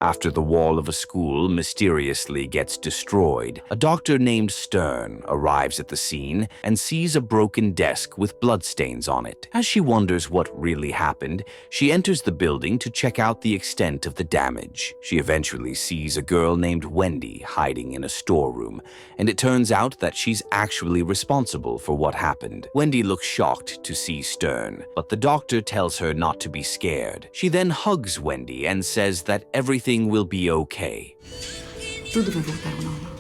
After the wall of a school mysteriously gets destroyed, a doctor named Stern arrives at the scene and sees a broken desk with bloodstains on it. As she wonders what really happened, she enters the building to check out the extent of the damage. She eventually sees a girl named Wendy hiding in a storeroom, and it turns out that she's actually responsible for what happened. Wendy looks shocked to see Stern, but the doctor tells her not to be scared. She then hugs Wendy and says that everything will be okay. Tudo vai voltar ao normal.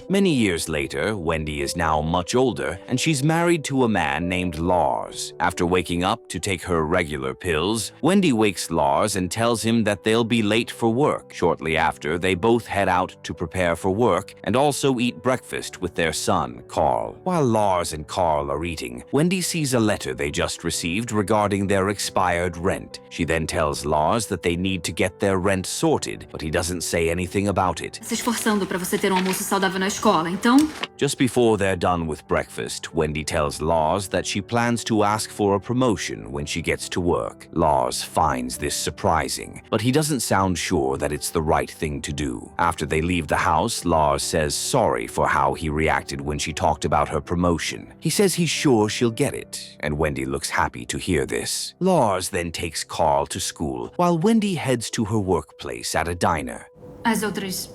Many years later, Wendy is now much older, and she's married to a man named Lars. After waking up to take her regular pills, Wendy wakes Lars and tells him that they'll be late for work. Shortly after, they both head out to prepare for work and also eat breakfast with their son, Carl. While Lars and Carl are eating, Wendy sees a letter they just received regarding their expired rent. She then tells Lars that they need to get their rent sorted, but he doesn't say anything about it. Se esforçando para você ter almoço saudável na escola, então? Just before they're done with breakfast, Wendy tells Lars that she plans to ask for a promotion when she gets to work. Lars finds this surprising, but he doesn't sound sure that it's the right thing to do. After they leave the house, Lars says sorry for how he reacted when she talked about her promotion. He says he's sure she'll get it, and Wendy looks happy to hear this. Lars then takes Carl to school, while Wendy heads to her workplace at a diner. As outras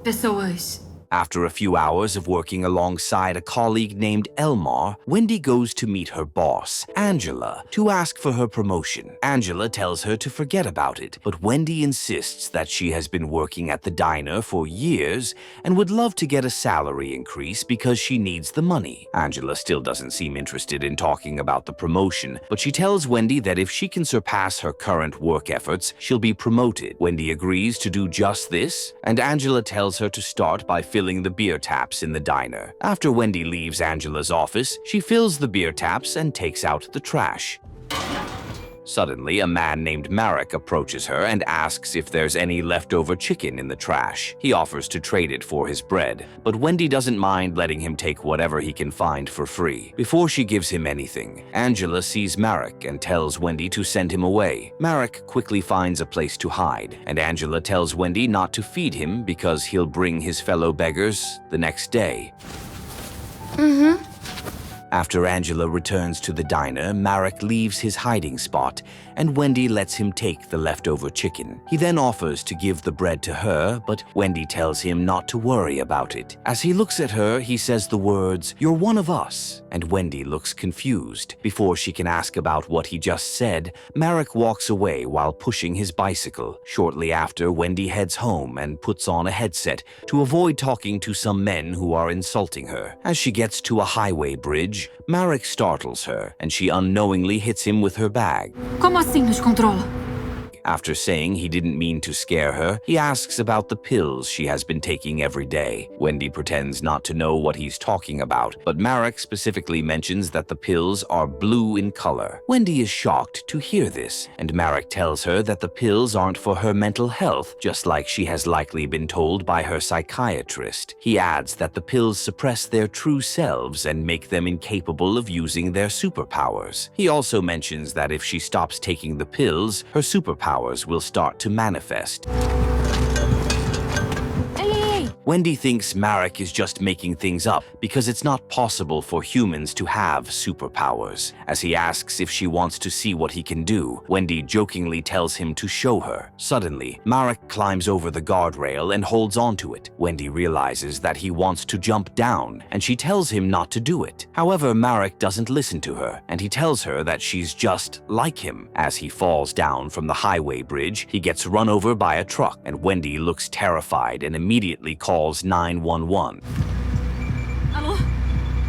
pessoas. After a few hours of working alongside a colleague named Elmar, Wendy goes to meet her boss, Angela, to ask for her promotion. Angela tells her to forget about it, but Wendy insists that she has been working at the diner for years and would love to get a salary increase because she needs the money. Angela still doesn't seem interested in talking about the promotion, but she tells Wendy that if she can surpass her current work efforts, she'll be promoted. Wendy agrees to do just this, and Angela tells her to start by filling the beer taps in the diner. After Wendy leaves Angela's office, she fills the beer taps and takes out the trash. Suddenly, a man named Marrick approaches her and asks if there's any leftover chicken in the trash. He offers to trade it for his bread, but Wendy doesn't mind letting him take whatever he can find for free. Before she gives him anything, Angela sees Marrick and tells Wendy to send him away. Marrick quickly finds a place to hide, and Angela tells Wendy not to feed him because he'll bring his fellow beggars the next day. After Angela returns to the diner, Marrick leaves his hiding spot, and Wendy lets him take the leftover chicken. He then offers to give the bread to her, but Wendy tells him not to worry about it. As he looks at her, he says the words, "You're one of us," and Wendy looks confused. Before she can ask about what he just said, Marrick walks away while pushing his bicycle. Shortly after, Wendy heads home and puts on a headset to avoid talking to some men who are insulting her. As she gets to a highway bridge, Marrick startles her, and she unknowingly hits him with her bag. Como assim nos controla? After saying he didn't mean to scare her, he asks about the pills she has been taking every day. Wendy pretends not to know what he's talking about, but Marrick specifically mentions that the pills are blue in color. Wendy is shocked to hear this, and Marrick tells her that the pills aren't for her mental health, just like she has likely been told by her psychiatrist. He adds that the pills suppress their true selves and make them incapable of using their superpowers. He also mentions that if she stops taking the pills, her superpowers will start to manifest. Wendy thinks Marrick is just making things up because it's not possible for humans to have superpowers. As he asks if she wants to see what he can do, Wendy jokingly tells him to show her. Suddenly, Marrick climbs over the guardrail and holds onto it. Wendy realizes that he wants to jump down, and she tells him not to do it. However, Marrick doesn't listen to her, and he tells her that she's just like him. As he falls down from the highway bridge, he gets run over by a truck, and Wendy looks terrified and immediately calls 911. Alô?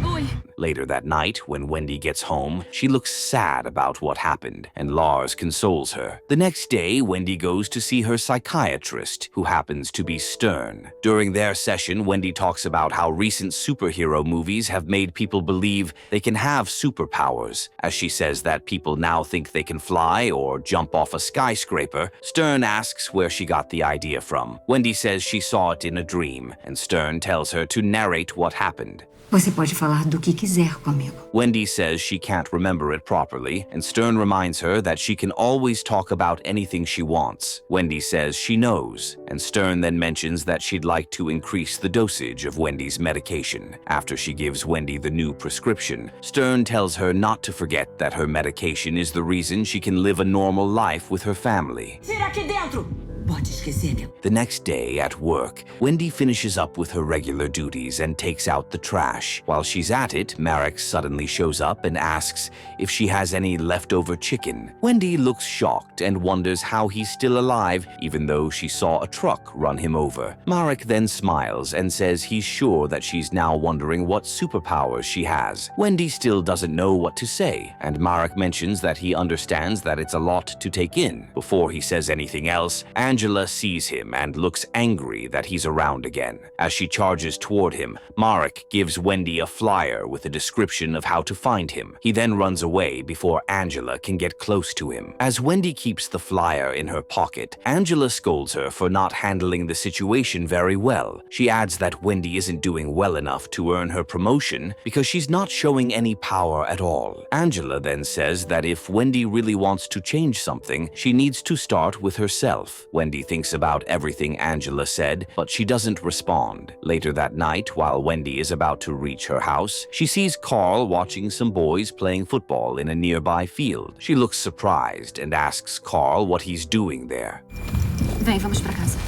Oi. Later that night, when Wendy gets home, she looks sad about what happened, and Lars consoles her. The next day, Wendy goes to see her psychiatrist, who happens to be Stern. During their session, Wendy talks about how recent superhero movies have made people believe they can have superpowers. As she says that people now think they can fly or jump off a skyscraper, Stern asks where she got the idea from. Wendy says she saw it in a dream, and Stern tells her to narrate what happened. Você pode falar do que quiser. quiser comigo. Wendy says she can't remember it properly, and Stern reminds her that she can always talk about anything she wants. Wendy says she knows, and Stern then mentions that she'd like to increase the dosage of Wendy's medication. After she gives Wendy the new prescription, Stern tells her not to forget that her medication is the reason she can live a normal life with her family. Tira aqui dentro! Pode esquecer, meu. The next day at work, Wendy finishes up with her regular duties and takes out the trash. While she's at it, Marrick suddenly shows up and asks if she has any leftover chicken. Wendy looks shocked and wonders how he's still alive, even though she saw a truck run him over. Marrick then smiles and says he's sure that she's now wondering what superpowers she has. Wendy still doesn't know what to say, and Marrick mentions that he understands that it's a lot to take in. Before he says anything else, Angela sees him and looks angry that he's around again. As she charges toward him, Marrick gives Wendy a flyer with a description of how to find him. He then runs away before Angela can get close to him. As Wendy keeps the flyer in her pocket, Angela scolds her for not handling the situation very well. She adds that Wendy isn't doing well enough to earn her promotion because she's not showing any power at all. Angela then says that if Wendy really wants to change something, she needs to start with herself. Wendy thinks about everything Angela said, but she doesn't respond. Later that night, while Wendy is about to reach her house, she sees Carl watching some boys playing football in a nearby field. She looks surprised and asks Carl what he's doing there. Vem, vamos pra casa.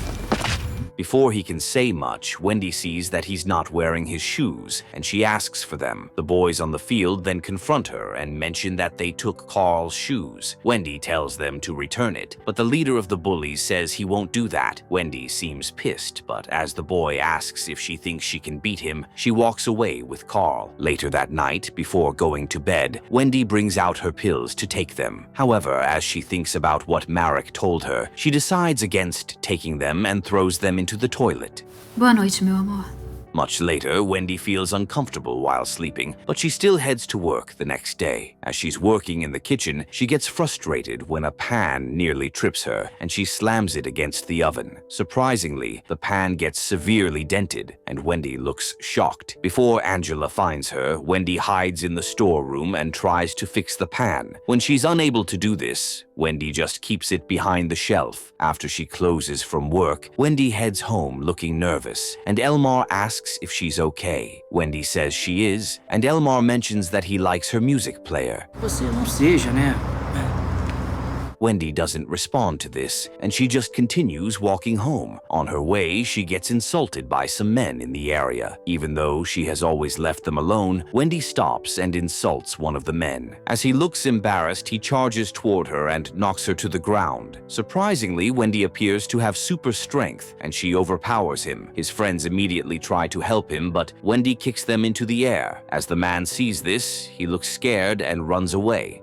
Before he can say much, Wendy sees that he's not wearing his shoes, and she asks for them. The boys on the field then confront her and mention that they took Carl's shoes. Wendy tells them to return it, but the leader of the bullies says he won't do that. Wendy seems pissed, but as the boy asks if she thinks she can beat him, she walks away with Carl. Later that night, before going to bed, Wendy brings out her pills to take them. However, as she thinks about what Marrick told her, she decides against taking them and throws them into the toilet. Boa noite, meu amor. Much later, Wendy feels uncomfortable while sleeping, but she still heads to work the next day. As she's working in the kitchen, she gets frustrated when a pan nearly trips her, and she slams it against the oven. Surprisingly, the pan gets severely dented, and Wendy looks shocked. Before Angela finds her, Wendy hides in the storeroom and tries to fix the pan. When she's unable to do this, Wendy just keeps it behind the shelf. After she closes from work, Wendy heads home looking nervous, and Elmar asks if she's okay. Wendy says she is, and Elmar mentions that he likes her music player. Você não seja, né? Wendy doesn't respond to this, and she just continues walking home. On her way, she gets insulted by some men in the area. Even though she has always left them alone, Wendy stops and insults one of the men. As he looks embarrassed, he charges toward her and knocks her to the ground. Surprisingly, Wendy appears to have super strength, and she overpowers him. His friends immediately try to help him, but Wendy kicks them into the air. As the man sees this, he looks scared and runs away.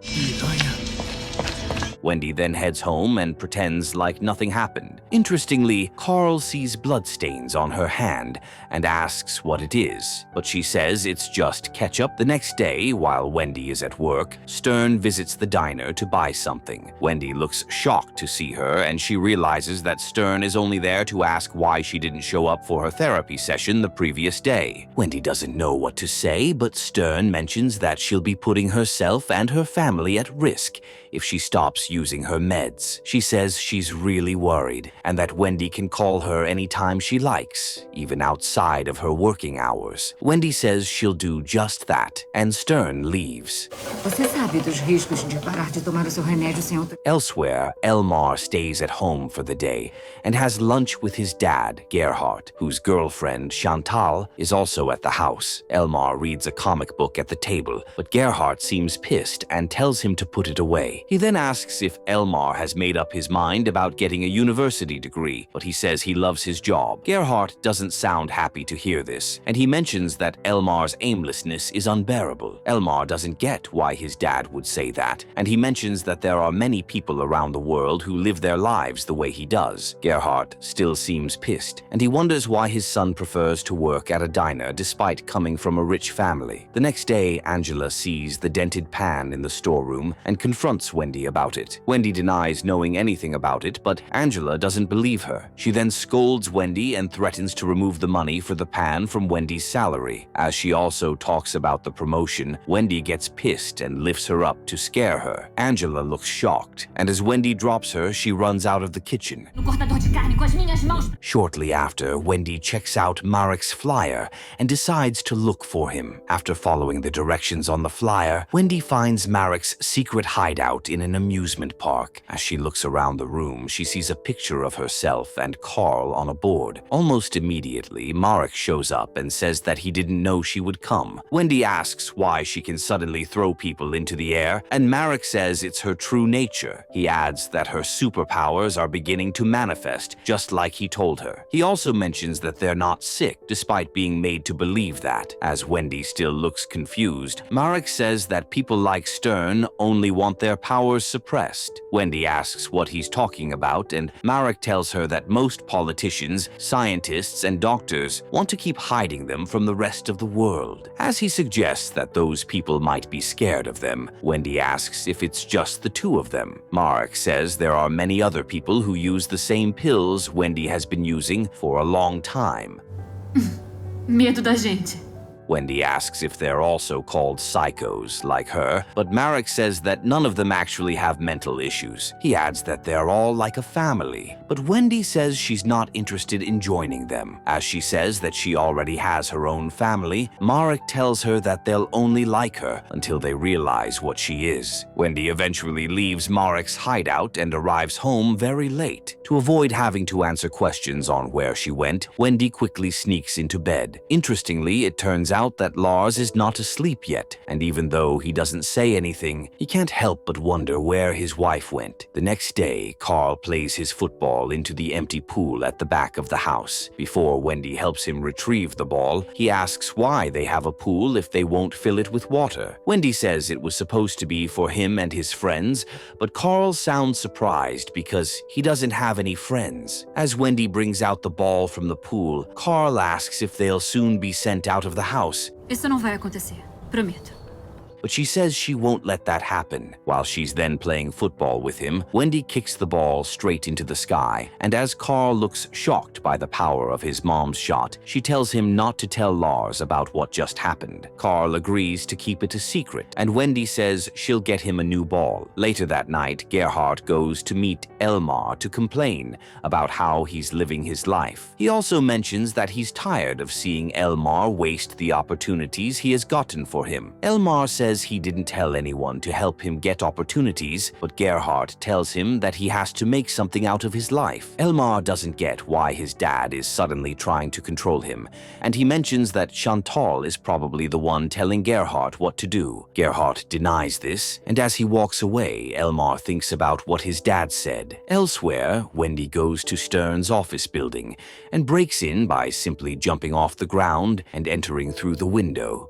Wendy then heads home and pretends like nothing happened. Interestingly, Carl sees bloodstains on her hand and asks what it is, but she says it's just ketchup. The next day, while Wendy is at work, Stern visits the diner to buy something. Wendy looks shocked to see her, and she realizes that Stern is only there to ask why she didn't show up for her therapy session the previous day. Wendy doesn't know what to say, but Stern mentions that she'll be putting herself and her family at risk if she stops using her meds. She says she's really worried and that Wendy can call her anytime she likes, even outside of her working hours. Wendy says she'll do just that, and Stern leaves. Você sabe dos riscos de parar de tomar o seu remédio sem Elsewhere, Elmar stays at home for the day and has lunch with his dad, Gerhardt, whose girlfriend, Chantal, is also at the house. Elmar reads a comic book at the table, but Gerhardt seems pissed and tells him to put it away. He then asks if Elmar has made up his mind about getting a university degree, but he says he loves his job. Gerhardt doesn't sound happy to hear this, and he mentions that Elmar's aimlessness is unbearable. Elmar doesn't get why his dad would say that, and he mentions that there are many people around the world who live their lives the way he does. Gerhardt still seems pissed, and he wonders why his son prefers to work at a diner despite coming from a rich family. The next day, Angela sees the dented pan in the storeroom and confronts Wendy about it. secret. Wendy denies knowing anything about it, but Angela doesn't believe her. She then scolds Wendy and threatens to remove the money for the pan from Wendy's salary. As she also talks about the promotion, Wendy gets pissed and lifts her up to scare her. Angela looks shocked, and as Wendy drops her, she runs out of the kitchen. No cortador de carne com as minhas mãos. Shortly after, Wendy checks out Marrick's flyer and decides to look for him. After following the directions on the flyer, Wendy finds Marrick's secret hideout in an amusement park. As she looks around the room, she sees a picture of herself and Carl on a board. Almost immediately, Marrick shows up and says that he didn't know she would come. Wendy asks why she can suddenly throw people into the air, and Marrick says it's her true nature. He adds that her superpowers are beginning to manifest, just like he told her. He also mentions that they're not sick, despite being made to believe that. As Wendy still looks confused, Marrick says that people like Stern only want their powers suppressed. Wendy asks what he's talking about, and Marrick tells her that most politicians, scientists, and doctors want to keep hiding them from the rest of the world. As he suggests that those people might be scared of them, Wendy asks if it's just the two of them. Marrick says there are many other people who use the same pills Wendy has been using for a long time. Medo da gente. Wendy asks if they're also called psychos like her, but Marrick says that none of them actually have mental issues. He adds that they're all like a family, but Wendy says she's not interested in joining them. As she says that she already has her own family, Marrick tells her that they'll only like her until they realize what she is. Wendy eventually leaves Marrick's hideout and arrives home very late. To avoid having to answer questions on where she went, Wendy quickly sneaks into bed. Interestingly, it turns out that Lars is not asleep yet, and even though he doesn't say anything, he can't help but wonder where his wife went. The next day, Carl plays his football into the empty pool at the back of the house. Before Wendy helps him retrieve the ball, he asks why they have a pool if they won't fill it with water. Wendy says it was supposed to be for him and his friends, but Carl sounds surprised because he doesn't have any friends. As Wendy brings out the ball from the pool, Carl asks if they'll soon be sent out of the house. Isso não vai acontecer. Prometo. But she says she won't let that happen. While she's then playing football with him, Wendy kicks the ball straight into the sky, and as Carl looks shocked by the power of his mom's shot, she tells him not to tell Lars about what just happened. Carl agrees to keep it a secret, and Wendy says she'll get him a new ball. Later that night, Gerhardt goes to meet Elmar to complain about how he's living his life. He also mentions that he's tired of seeing Elmar waste the opportunities he has gotten for him. Elmar says he didn't tell anyone to help him get opportunities, but Gerhardt tells him that he has to make something out of his life. Elmar doesn't get why his dad is suddenly trying to control him, and he mentions that Chantal is probably the one telling Gerhardt what to do. Gerhardt denies this, and as he walks away, Elmar thinks about what his dad said. Elsewhere, Wendy goes to Stern's office building and breaks in by simply jumping off the ground and entering through the window.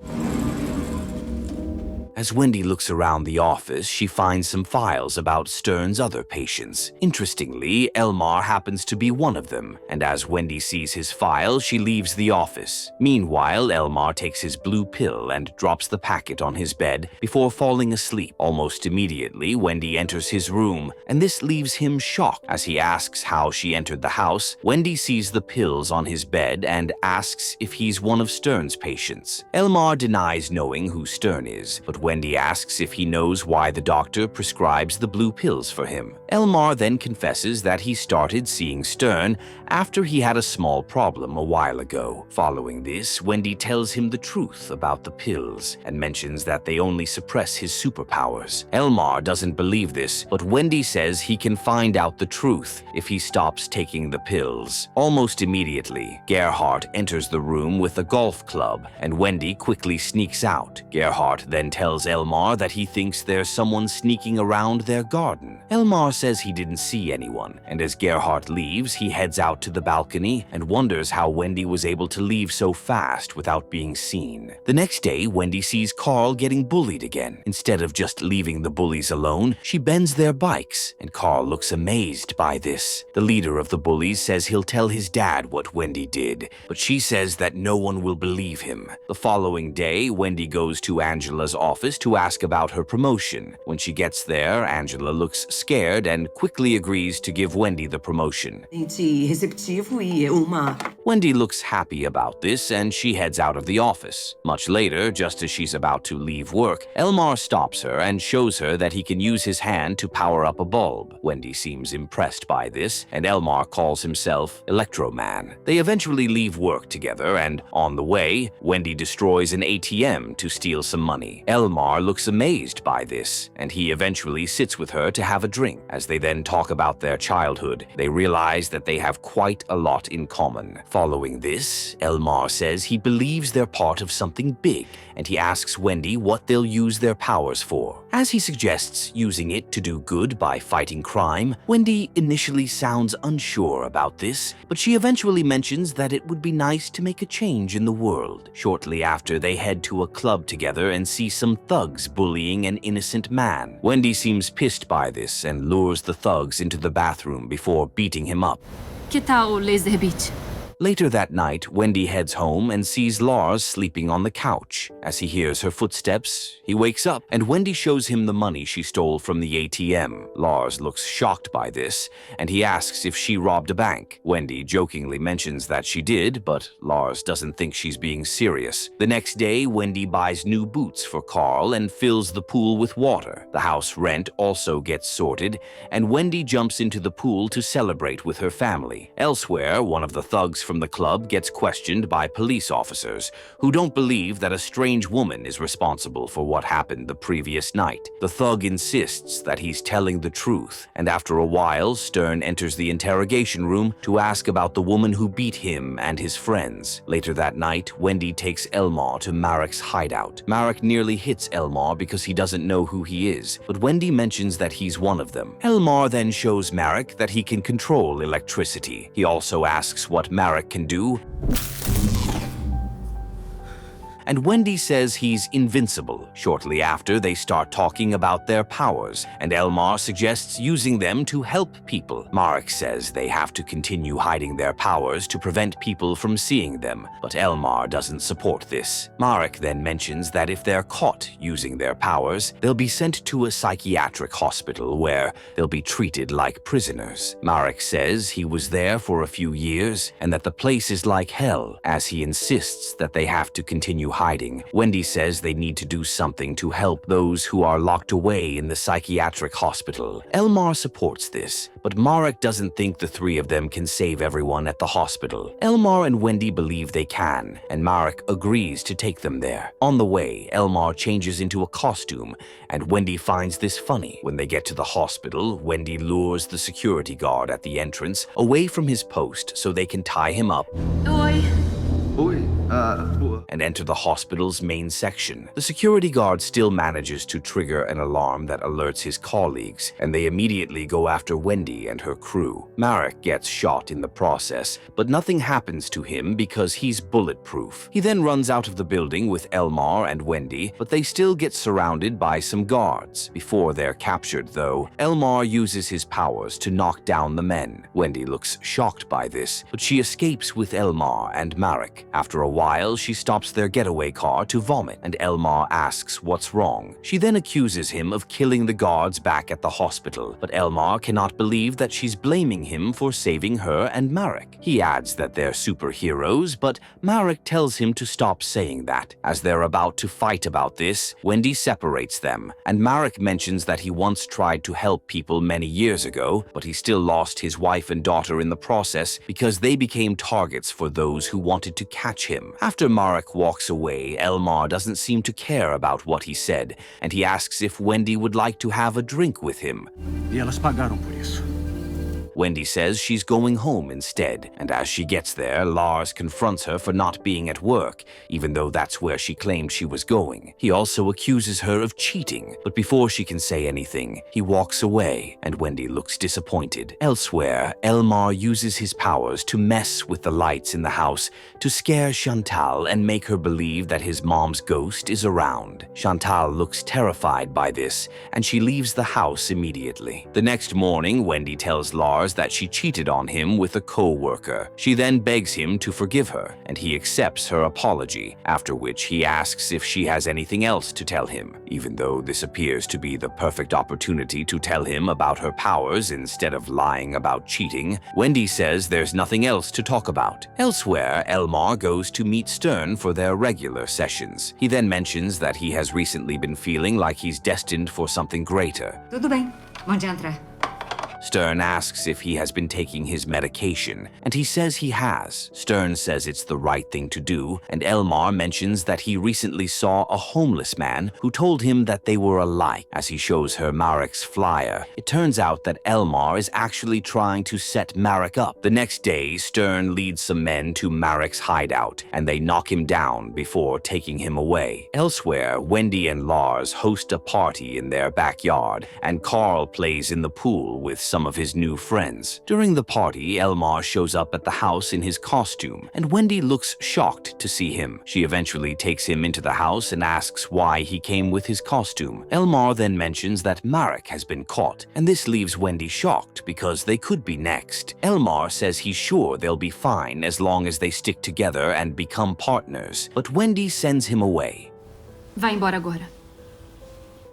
As Wendy looks around the office, she finds some files about Stern's other patients. Interestingly, Elmar happens to be one of them, and as Wendy sees his file, she leaves the office. Meanwhile, Elmar takes his blue pill and drops the packet on his bed before falling asleep. Almost immediately, Wendy enters his room, and this leaves him shocked. As he asks how she entered the house, Wendy sees the pills on his bed and asks if he's one of Stern's patients. Elmar denies knowing who Stern is, but Wendy asks if he knows why the doctor prescribes the blue pills for him. Elmar then confesses that he started seeing Stern after he had a small problem a while ago. Following this, Wendy tells him the truth about the pills and mentions that they only suppress his superpowers. Elmar doesn't believe this, but Wendy says he can find out the truth if he stops taking the pills. Almost immediately, Gerhardt enters the room with a golf club, and Wendy quickly sneaks out. Gerhardt then tells Elmar that he thinks there's someone sneaking around their garden. Elmar says he didn't see anyone, and as Gerhardt leaves, he heads out to the balcony and wonders how Wendy was able to leave so fast without being seen. The next day, Wendy sees Carl getting bullied again. Instead of just leaving the bullies alone, she bends their bikes, and Carl looks amazed by this. The leader of the bullies says he'll tell his dad what Wendy did, but she says that no one will believe him. The following day, Wendy goes to Angela's office office to ask about her promotion. When she gets there, Angela looks scared and quickly agrees to give Wendy the promotion. Receptivo e uma. Wendy looks happy about this and she heads out of the office. Much later, just as she's about to leave work, Elmar stops her and shows her that he can use his hand to power up a bulb. Wendy seems impressed by this, and Elmar calls himself Electro Man. They eventually leave work together, and on the way, Wendy destroys an ATM to steal some money. Elmar looks amazed by this, and he eventually sits with her to have a drink. As they then talk about their childhood, they realize that they have quite a lot in common. Following this, Elmar says he believes they're part of something big, and he asks Wendy what they'll use their powers for. As he suggests using it to do good by fighting crime, Wendy initially sounds unsure about this, but she eventually mentions that it would be nice to make a change in the world. Shortly after, they head to a club together and see some thugs bullying an innocent man. Wendy seems pissed by this and lures the thugs into the bathroom before beating him up. Que tal o laser beat? Later that night, Wendy heads home and sees Lars sleeping on the couch. As he hears her footsteps, he wakes up, and Wendy shows him the money she stole from the ATM. Lars looks shocked by this, and he asks if she robbed a bank. Wendy jokingly mentions that she did, but Lars doesn't think she's being serious. The next day, Wendy buys new boots for Carl and fills the pool with water. The house rent also gets sorted, and Wendy jumps into the pool to celebrate with her family. Elsewhere, one of the thugs from the club gets questioned by police officers who don't believe that a strange woman is responsible for what happened the previous night. The thug insists that he's telling the truth, and after a while, Stern enters the interrogation room to ask about the woman who beat him and his friends. Later that night, Wendy takes Elmar to Marrick's hideout. Marrick nearly hits Elmar because he doesn't know who he is, but Wendy mentions that he's one of them. Elmar then shows Marrick that he can control electricity. He also asks what Marrick can do, and Wendy says he's invincible. Shortly after, they start talking about their powers, and Elmar suggests using them to help people. Marrick says they have to continue hiding their powers to prevent people from seeing them, but Elmar doesn't support this. Marrick then mentions that if they're caught using their powers, they'll be sent to a psychiatric hospital where they'll be treated like prisoners. Marrick says he was there for a few years and that the place is like hell, as he insists that they have to continue hiding. Wendy says they need to do something to help those who are locked away in the psychiatric hospital. Elmar supports this, but Marrick doesn't think the three of them can save everyone at the hospital. Elmar and Wendy believe they can, and Marrick agrees to take them there. On the way, Elmar changes into a costume, and Wendy finds this funny. When they get to the hospital, Wendy lures the security guard at the entrance away from his post so they can tie him up Oi. and enter the hospital's main section. The security guard still manages to trigger an alarm that alerts his colleagues, and they immediately go after Wendy and her crew. Marrick gets shot in the process, but nothing happens to him because he's bulletproof. He then runs out of the building with Elmar and Wendy, but they still get surrounded by some guards. Before they're captured, though, Elmar uses his powers to knock down the men. Wendy looks shocked by this, but she escapes with Elmar and Marrick. After a while, she stops their getaway car to vomit, and Elmar asks what's wrong. She then accuses him of killing the guards back at the hospital, but Elmar cannot believe that she's blaming him for saving her and Marrick. He adds that they're superheroes, but Marrick tells him to stop saying that. As they're about to fight about this, Wendy separates them, and Marrick mentions that he once tried to help people many years ago, but he still lost his wife and daughter in the process because they became targets for those who wanted to catch him. After Marrick walks away, Elmar doesn't seem to care about what he said, and he asks if Wendy would like to have a drink with him. E elas pagaram por isso. Wendy says she's going home instead, and as she gets there, Lars confronts her for not being at work, even though that's where she claimed she was going. He also accuses her of cheating, but before she can say anything, he walks away, and Wendy looks disappointed. Elsewhere, Elmar uses his powers to mess with the lights in the house to scare Chantal and make her believe that his mom's ghost is around. Chantal looks terrified by this, and she leaves the house immediately. The next morning, Wendy tells Lars Lars that she cheated on him with a co-worker. She then begs him to forgive her, and he accepts her apology, after which he asks if she has anything else to tell him, even though this appears to be the perfect opportunity to tell him about her powers instead of lying about cheating. Wendy says there's nothing else to talk about. Elsewhere, Elmar goes to meet Stern for their regular sessions. He then mentions that he has recently been feeling like he's destined for something greater. Tudo bem. Pode entrar. Stern asks if he has been taking his medication, and he says he has. Stern says it's the right thing to do, and Elmar mentions that he recently saw a homeless man who told him that they were alike. As he shows her Marrick's flyer, it turns out that Elmar is actually trying to set Marrick up. The next day, Stern leads some men to Marrick's hideout, and they knock him down before taking him away. Elsewhere, Wendy and Lars host a party in their backyard, and Carl plays in the pool with some of his new friends. During the party, Elmar shows up at the house in his costume, and Wendy looks shocked to see him. She eventually takes him into the house and asks why he came with his costume. Elmar then mentions that Marrick has been caught, and this leaves Wendy shocked because they could be next. Elmar says he's sure they'll be fine as long as they stick together and become partners, but Wendy sends him away. Vai embora agora.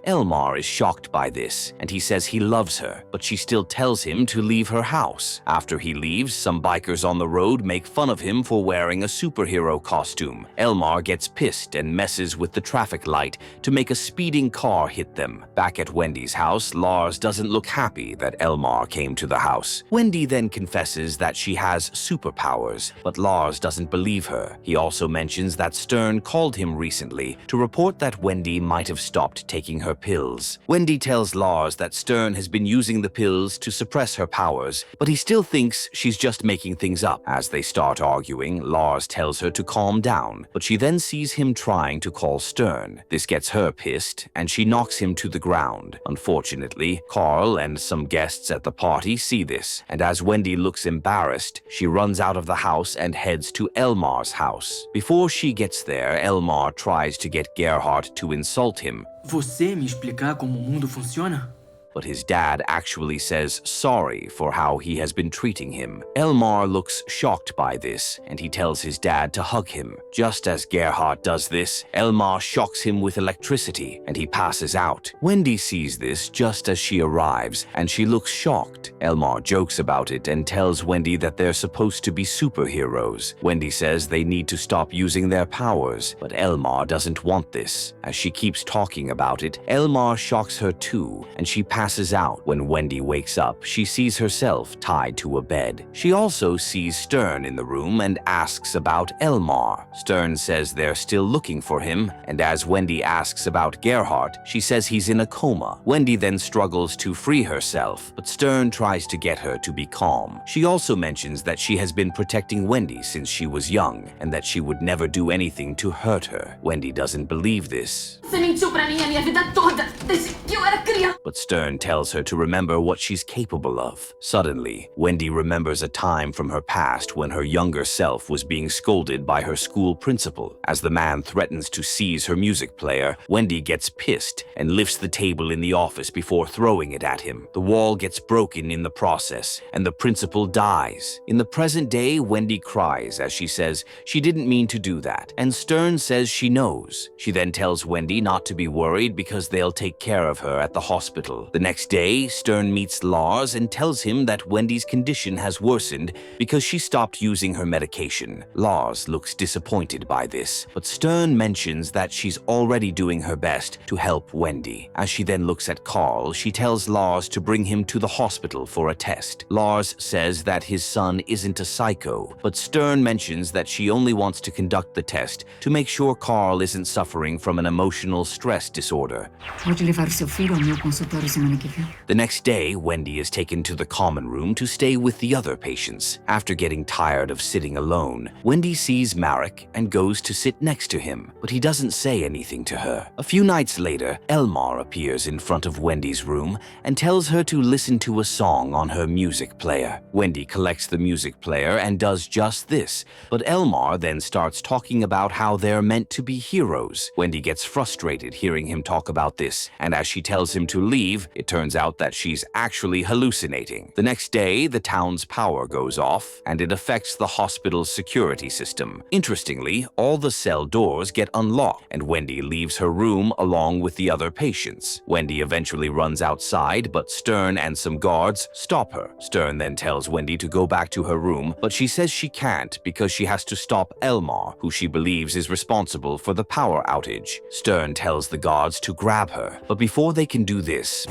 Elmar is shocked by this, and he says he loves her, but she still tells him to leave her house. After he leaves, some bikers on the road make fun of him for wearing a superhero costume. Elmar gets pissed and messes with the traffic light to make a speeding car hit them. Back at Wendy's house, Lars doesn't look happy that Elmar came to the house. Wendy then confesses that she has superpowers, but Lars doesn't believe her. He also mentions that Stern called him recently to report that Wendy might have stopped taking her pills. Wendy tells Lars that Stern has been using the pills to suppress her powers, but he still thinks she's just making things up. As they start arguing, Lars tells her to calm down, but she then sees him trying to call Stern. This gets her pissed, and she knocks him to the ground. Unfortunately, Carl and some guests at the party see this, and as Wendy looks embarrassed, she runs out of the house and heads to Elmar's house. Before she gets there, Elmar tries to get Gerhardt to insult him. Você me explicar como o mundo funciona? But his dad actually says sorry for how he has been treating him. Elmar looks shocked by this, and he tells his dad to hug him. Just as Gerhardt does this, Elmar shocks him with electricity, and he passes out. Wendy sees this just as she arrives, and she looks shocked. Elmar jokes about it and tells Wendy that they're supposed to be superheroes. Wendy says they need to stop using their powers, but Elmar doesn't want this. As she keeps talking about it, Elmar shocks her too, and she passes out. When Wendy wakes up, she sees herself tied to a bed. She also sees Stern in the room and asks about Elmar. Stern says they're still looking for him, and as Wendy asks about Gerhardt, she says he's in a coma. Wendy then struggles to free herself, but Stern tries to get her to be calm. She also mentions that she has been protecting Wendy since she was young, and that she would never do anything to hurt her. Wendy doesn't believe this. Você mentiu pra mim a minha vida toda, desde que eu era criança. But Stern tells her to remember what she's capable of. Suddenly, Wendy remembers a time from her past when her younger self was being scolded by her school principal. As the man threatens to seize her music player, Wendy gets pissed and lifts the table in the office before throwing it at him. The wall gets broken in the process, and the principal dies. In the present day, Wendy cries as she says she didn't mean to do that, and Stern says she knows. She then tells Wendy not to be worried because they'll take care of her at the hospital. The next day, Stern meets Lars and tells him that Wendy's condition has worsened because she stopped using her medication. Lars looks disappointed by this, but Stern mentions that she's already doing her best to help Wendy. As she then looks at Carl, she tells Lars to bring him to the hospital for a test. Lars says that his son isn't a psycho, but Stern mentions that she only wants to conduct the test to make sure Carl isn't suffering from an emotional stress disorder. Pode levar o seu filho ao meu consultório semana que vem. The next day, Wendy is taken to the common room to stay with the other patients. After getting tired of sitting alone, Wendy sees Marrick and goes to sit next to him, but he doesn't say anything to her. A few nights later, Elmar appears in front of Wendy's room and tells her to listen to a song on her music player. Wendy collects the music player and does just this, but Elmar then starts talking about how they're meant to be heroes. Wendy gets frustrated hearing him talk about this, and as she tells him to leave, it turns out that she's actually hallucinating. The next day, the town's power goes off, and it affects the hospital's security system. Interestingly, all the cell doors get unlocked, and Wendy leaves her room along with the other patients. Wendy eventually runs outside, but Stern and some guards stop her. Stern then tells Wendy to go back to her room, but she says she can't because she has to stop Elmar, who she believes is responsible for the power outage. Stern tells the guards to grab her, but before they can do this,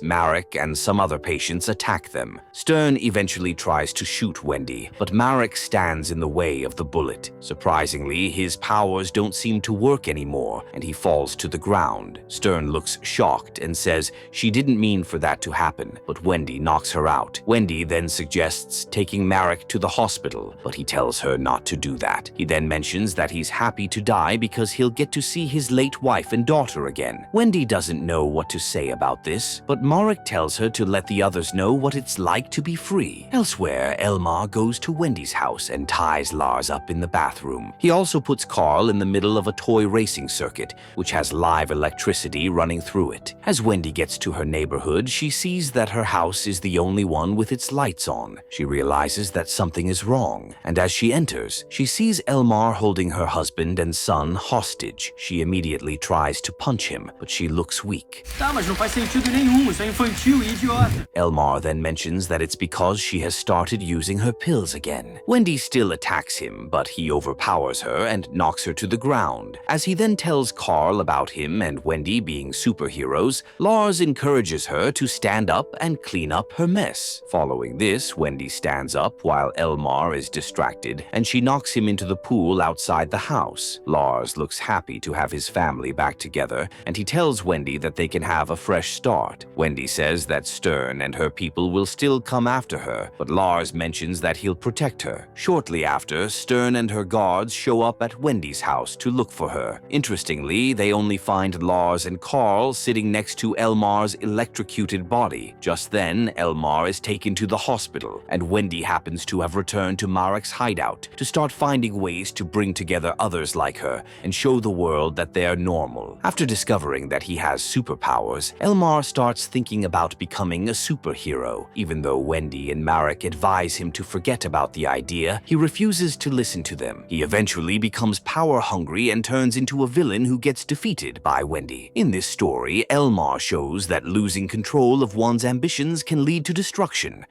Marrick and some other patients attack them. Stern eventually tries to shoot Wendy, but Marrick stands in the way of the bullet. Surprisingly, his powers don't seem to work anymore, and he falls to the ground. Stern looks shocked and says she didn't mean for that to happen, but Wendy knocks her out. Wendy then suggests taking Marrick to the hospital, but he tells her not to do that. He then mentions that he's happy to die because he'll get to see his late wife and daughter again. Wendy doesn't know what to say about this, but Marrick tells her to let the others know what it's like to be free. Elsewhere, Elmar goes to Wendy's house and ties Lars up in the bathroom. He also puts Carl in the middle of a toy racing circuit, which has live electricity running through it. As Wendy gets to her neighborhood, she sees that her house is the only one with its lights on. She realizes that something is wrong, and as she enters, she sees Elmar holding her husband and son hostage. She immediately tries to punch him, but she looks weak. Tá, mas não faz sentido nenhum. Isso é infantil e idiota. Elmar then mentions that it's because she has started using her pills again. Wendy still attacks him, but he overpowers her and knocks her to the ground. As he then tells Carl about him and Wendy being superheroes, Lars encourages her to stand up and clean up her mess. Following this, Wendy stands up while Elmar is distracted, and she knocks him into the pool outside the house. Lars looks happy to have his family back together, and he tells Wendy that they can have a fresh start. Wendy says that Stern and her people will still come after her, but Lars mentions that he'll protect her. Shortly after, Stern and her guards show up at Wendy's house to look for her. Interestingly, they only find Lars and Carl sitting next to Elmar's electrocuted body. Just then, Elmar is taken to the hospital, and Wendy happens to have returned to Marrick's hideout to start finding ways to bring together others like her and show the world that they are normal. After discovering that he has superpowers, Elmar starts thinking about becoming a superhero. Even though Wendy and Marrick advise him to forget about the idea, he refuses to listen to them. He eventually becomes power-hungry and turns into a villain who gets defeated by Wendy. In this story, Elmar shows that losing control of one's ambitions can lead to destruction.